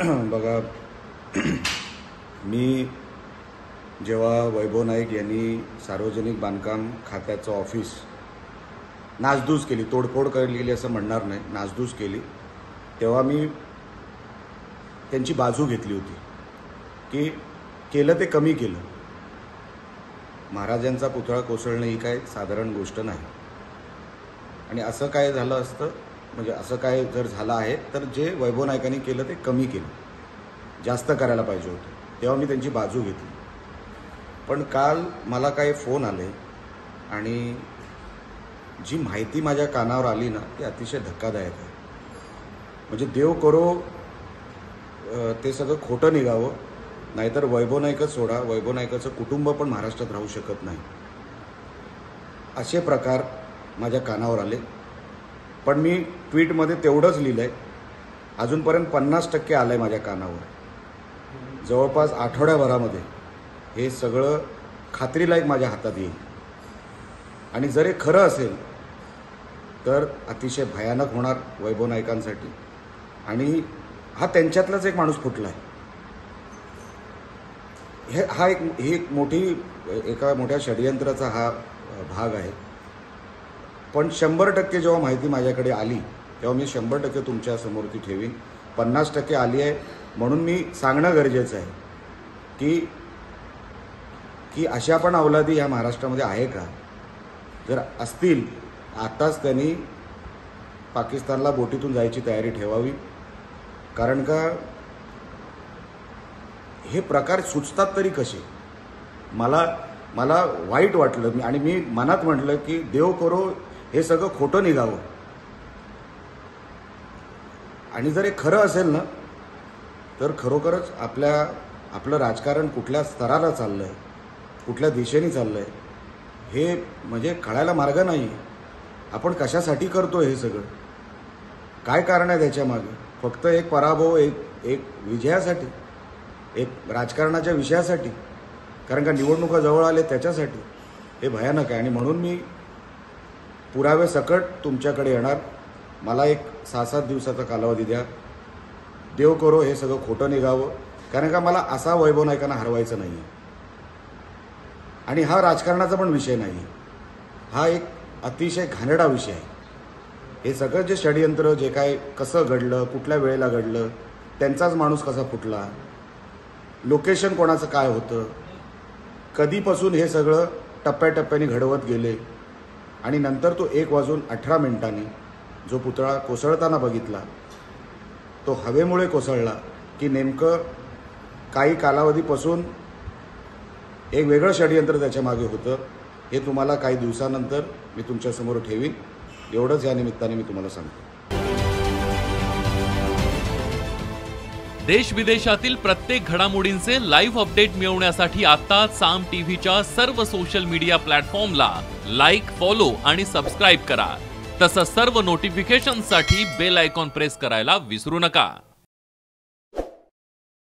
बघा, मी जेव्हा वैभव नाईक यांनी सार्वजनिक बांधकाम खात्याचं ऑफिस नासधूस केली, तोडफोड केली असं म्हणणार नाही, नासधूस केली, तेव्हा मी त्यांची बाजू घेतली होती की केलं ते कमी केलं. महाराजांचा पुतळा कोसळणं ही काय साधारण गोष्ट नाही. आणि असं काय झालं असतं, म्हणजे असं काय जर झालं आहे तर जे वैभव नाईकांनी केलं ते कमी केलं, जास्त करायला पाहिजे होतं. तेव्हा मी त्यांची बाजू घेतली. पण काल मला काही फोन आले आणि जी माहिती माझ्या कानावर आली ना ती अतिशय धक्कादायक आहे. म्हणजे देव करो ते सगळं खोटं निघावं, नाहीतर वैभव नाईकच सोडा, वैभव नाईकाचं कुटुंब पण महाराष्ट्रात राहू शकत नाही, असे प्रकार माझ्या कानावर आले. पण मी ट्विटमध्ये तेवढंच लिहिलं आहे, अजूनपर्यंत 50% आलं आहे माझ्या कानावर. जवळपास आठवड्याभरामध्ये हे सगळं खात्रीलायक माझ्या हातात येईल. आणि जर हे खरं असेल तर अतिशय भयानक होणार वैभव नाईकांसाठी. आणि हा त्यांच्यातलाच एक माणूस फुटला आहे. हा एक एका मोठ्या षडयंत्राचा हा भाग आहे. पण 100% जेव्हा माहिती माझ्याकडे आली तेव्हा मी 100% तुमच्या समोर ती ठेवीन. 50% आली आहे म्हणून मी सांगणं गरजेचं आहे की अशा पण अवलादी ह्या महाराष्ट्रामध्ये आहे का? जर असतील आताच त्यांनी पाकिस्तानला बोटीतून जायची तयारी ठेवावी. कारण का हे प्रकार सुचतात तरी कसे? मला वाईट वाटलं आणि मी मनात म्हटलं की देव करो हे सगळं खोटं निघावं. आणि जर हे खरं असेल ना तर खरोखरच आपलं राजकारण कुठल्या स्तराला चाललं आहे, कुठल्या दिशेने चाललं आहे हे म्हणजे कळायला मार्ग नाही. आपण कशासाठी करतो हे सगळं? काय कारण आहे त्याच्यामागे? फक्त एक पराभव, एक विजयासाठी, एक राजकारणाच्या विषयासाठी? कारण का निवडणुका जवळ आले त्याच्यासाठी? हे भयानक आहे. आणि म्हणून मी पुरावे सकट तुमच्याकडे येणार. मला एक 6-7 दिवसाचा कालावधी द्या. देव करो हे सगळं खोटं निघावं. कारण का मला असा वैभव नाईकांना हरवायचं नाही आहे. आणि हा राजकारणाचा पण विषय नाही, हा एक अतिशय घाणेरडा विषय आहे. हे सगळं जे षडयंत्र, जे काय कसं घडलं, कुठल्या वेळेला घडलं, त्यांचाच माणूस कसा फुटला, लोकेशन कोणाचं काय होतं, कधीपासून हे सगळं टप्प्याटप्प्याने घडवत गेले. आणि नंतर तो 1:18 जो पुतळा कोसळताना बघितला तो हवेमुळे कोसळला की नेमकं काही कालावधीपासून एक वेगळं षडयंत्र त्याच्या मागे होतं हे तुम्हाला काही दिवसानंतर मी तुमच्यासमोर ठेवीन. एवढंच या निमित्ताने मी तुम्हाला सांगतो. देश विदेशातील प्रत्येक घडामोडींचे लाईव्ह अपडेट मिळवण्यासाठी आता साम टीव्हीच्या सर्व सोशल मीडिया प्लॅटफॉर्मला लाईक, फॉलो आणि सबस्क्राईब करा. तसंच सर्व नोटिफिकेशनसाठी बेल आयकॉन प्रेस करायला विसरू नका.